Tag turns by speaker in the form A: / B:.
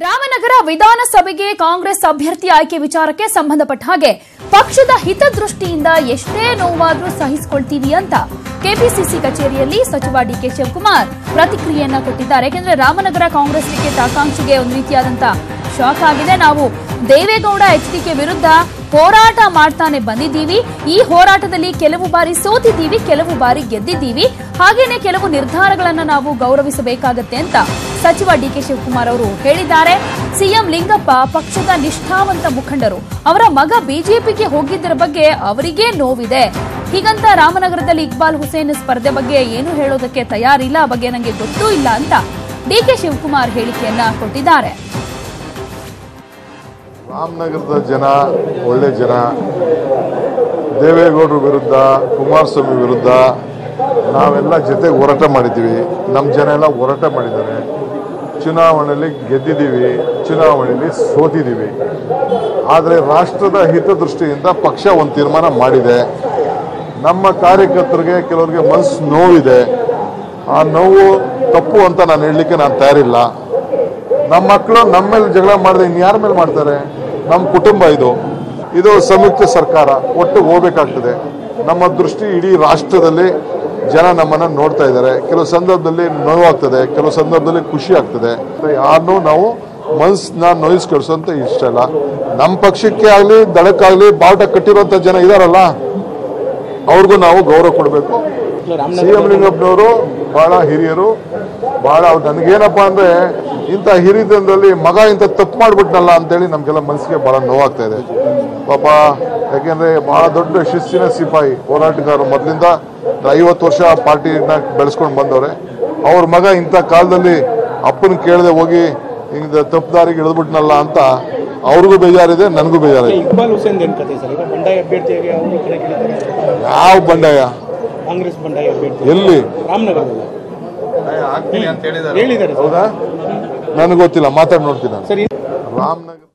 A: ರಾಮನಗರ ವಿಧಾನಸಭೆಗೆ ಕಾಂಗ್ರೆಸ್ ಅಭ್ಯರ್ಥಿ ಆಯ್ಕೆ ವಿಚಾರಕ್ಕೆ ಸಂಬಂಧಪಟ್ಟ ಹಾಗೆ ಪಕ್ಷದ ಹಿತದೃಷ್ಟಿಯಿಂದ ಎಷ್ಟೇ ನೋವಾದರೂ ಸಹಿಸಿಕೊಳ್ತೀವಿ ಅಂತ ಕೆಪಿಸಿಸಿ ಕಚೇರಿಯಲ್ಲಿ ಸಚಿವ ಡಿಕೆ ಶಿವಕುಮಾರ್ ಪ್ರತಿಕ್ರಿಯೆಯನ್ನ ಕೊಟ್ಟಿದ್ದಾರೆ. ಯಾಕೆಂದ್ರೆ ರಾಮನಗರ ಕಾಂಗ್ರೆಸ್ ಟಿಕೆಟ್ ಆಕಾಂಕ್ಷಿಗೆ ಒಂದು ರೀತಿಯಾದಂತ ಶಾಕ್ ಆಗಿದೆ. ನಾವು ದೇವೇಗೌಡ ಎಚ್ಡಿಕೆ ವಿರುದ್ಧ ಹೋರಾಟ ಮಾಡ್ತಾನೆ ಬಂದಿದ್ದೀವಿ. ಈ ಹೋರಾಟದಲ್ಲಿ ಕೆಲವು ಬಾರಿ ಸೋತಿದ್ದೀವಿ, ಕೆಲವು ಬಾರಿ ಗೆದ್ದಿದ್ದೀವಿ. ಹಾಗೇನೆ ಕೆಲವು ನಿರ್ಧಾರಗಳನ್ನು ನಾವು ಗೌರವಿಸಬೇಕಾಗತ್ತೆ ಅಂತ ಸಚಿವ ಡಿಕೆ ಶಿವಕುಮಾರ್ ಅವರು ಹೇಳಿದ್ದಾರೆ. ಸಿಎಂ ಲಿಂಗಪ್ಪ ಪಕ್ಷದ ನಿಷ್ಠಾವಂತ ಮುಖಂಡರು. ಅವರ ಮಗ ಬಿಜೆಪಿಗೆ ಹೋಗಿದ್ದರ ಬಗ್ಗೆ ಅವರಿಗೇ ನೋವಿದೆ. ಹೀಗಂತ ರಾಮನಗರದಲ್ಲಿ ಇಕ್ಬಾಲ್ ಹುಸೇನ್ ಸ್ಪರ್ಧೆ ಬಗ್ಗೆ ಏನು ಹೇಳೋದಕ್ಕೆ ತಯಾರಿಲ್ಲ, ಆ ಬಗ್ಗೆ ನನಗೆ ಗೊತ್ತೂ ಇಲ್ಲ ಅಂತ ಡಿಕೆ ಶಿವಕುಮಾರ್ ಹೇಳಿಕೆಯನ್ನ ಕೊಟ್ಟಿದ್ದಾರೆ.
B: ರಾಮನಗರದ ಜನ ಒಳ್ಳೆ ಜನ. ದೇವೇಗೌಡರ ವಿರುದ್ಧ, ಕುಮಾರಸ್ವಾಮಿ ವಿರುದ್ಧ ನಾವೆಲ್ಲ ಜೊತೆಗೆ ಹೋರಾಟ ಮಾಡಿದ್ದೀವಿ. ನಮ್ಮ ಜನ ಎಲ್ಲ ಹೋರಾಟ ಮಾಡಿದ್ದಾರೆ. ಚುನಾವಣೆಯಲ್ಲಿ ಗೆದ್ದಿದ್ದೀವಿ, ಚುನಾವಣೆಯಲ್ಲಿ ಸೋತಿದ್ದೀವಿ. ಆದರೆ ರಾಷ್ಟ್ರದ ಹಿತದೃಷ್ಟಿಯಿಂದ ಪಕ್ಷ ಒಂದು ತೀರ್ಮಾನ ಮಾಡಿದೆ. ನಮ್ಮ ಕಾರ್ಯಕರ್ತರಿಗೆ ಕೆಲವರಿಗೆ ಮನಸ್ಸು ನೋವಿದೆ. ಆ ನೋವು ತಪ್ಪು ಅಂತ ನಾನು ಹೇಳಲಿಕ್ಕೆ ನಾನು ತಯಾರಿಲ್ಲ. ನಮ್ಮ ಮಕ್ಕಳು ನಮ್ಮ ಮೇಲೆ ಜಗಳ ಮಾಡಿದ್ರೆ ಇನ್ಯಾರ ಮೇಲೆ ಮಾಡ್ತಾರೆ? ನಮ್ಮ ಕುಟುಂಬ ಇದು ಸಂಯುಕ್ತ ಸರ್ಕಾರ, ಒಟ್ಟು ಹೋಗ್ಬೇಕಾಗ್ತದೆ. ನಮ್ಮ ದೃಷ್ಟಿ ಇಡೀ ರಾಷ್ಟ್ರದಲ್ಲಿ ಜನ ನಮ್ಮನ್ನು ನೋಡ್ತಾ ಇದ್ದಾರೆ. ಕೆಲವು ಸಂದರ್ಭದಲ್ಲಿ ನೋವಾಗ್ತದೆ, ಕೆಲವು ಸಂದರ್ಭದಲ್ಲಿ ಖುಷಿ ಆಗ್ತದೆ. ಯಾರನ್ನೂ ನಾವು ಮನಸ್ಸನ್ನ ನೋಯಿಸ್ಕೊಳ್ಸೋಂತ ಇಷ್ಟ ಇಲ್ಲ. ನಮ್ಮ ಪಕ್ಷಕ್ಕೆ ಆಗಲಿ ದಳಕ್ಕಾಗಲಿ ಬಾವುಟ ಕಟ್ಟಿರುವಂಥ ಜನ ಇದಾರಲ್ಲ, ಅವ್ರಿಗೂ ನಾವು ಗೌರವ ಕೊಡಬೇಕು. ಸಿಎಂ ಲಿಂಗಪ್ಪನವರು ಬಹಳ ಹಿರಿಯರು. ಬಹಳ ನನಗೇನಪ್ಪ ಅಂದರೆ ಇಂಥ ಹಿರಿಯದಲ್ಲಿ ಮಗ ಇಂಥ ತಪ್ಪು ಮಾಡಿಬಿಟ್ನಲ್ಲ ಅಂತೇಳಿ ನಮಗೆಲ್ಲ ಮನಸ್ಸಿಗೆ ಭಾಳ ನೋವಾಗ್ತಾ ಇದೆ ಪಾಪ. ಯಾಕೆಂದರೆ ಭಾಳ ದೊಡ್ಡ ಶಿಸ್ತಿನ ಸಿಪಾಯಿ, ಹೋರಾಟಗಾರರು. ಮೊದಲಿಂದ 50 ವರ್ಷ ಪಾರ್ಟಿನ ಬೆಳೆಸ್ಕೊಂಡು ಬಂದವ್ರೆ. ಅವ್ರ ಮಗ ಇಂಥ ಕಾಲದಲ್ಲಿ ಅಪ್ಪನ ಕೇಳದೆ ಹೋಗಿ ಹಿಂಗೆ ತಪ್ಪು ದಾರಿಗೆ ಇಳಿದ್ಬಿಟ್ನಲ್ಲ ಅಂತ ಅವ್ರಿಗೂ ಬೇಜಾರಿದೆ, ನನಗೂ ಬೇಜಾರಿದೆ.
C: ಇಕ್ಬಾಲ್ ಹುಸೇನ್ ಏನು ಕತೆ ಸರ್? ಈಗ ಬಂಡಾಯ ಅಭ್ಯರ್ಥಿಯಾಗಿ ಅವರು
B: ಯಾವ ಬಂಡಾಯ?
C: ಕಾಂಗ್ರೆಸ್ ಬಂಡಾಯ ಅಭ್ಯರ್ಥಿ
B: ಎಲ್ಲಿ?
C: ರಾಮನಗರದಲ್ಲಿ ಹೇಳಿದ್ದಾರೆ.
B: ಹೌದಾ? ನನಗೆ ಗೊತ್ತಿಲ್ಲ, ಮಾತಾಡಿ ನೋಡ್ತೀನಿ ನಾನು.
C: ಸರಿ,
B: ರಾಮನಗರ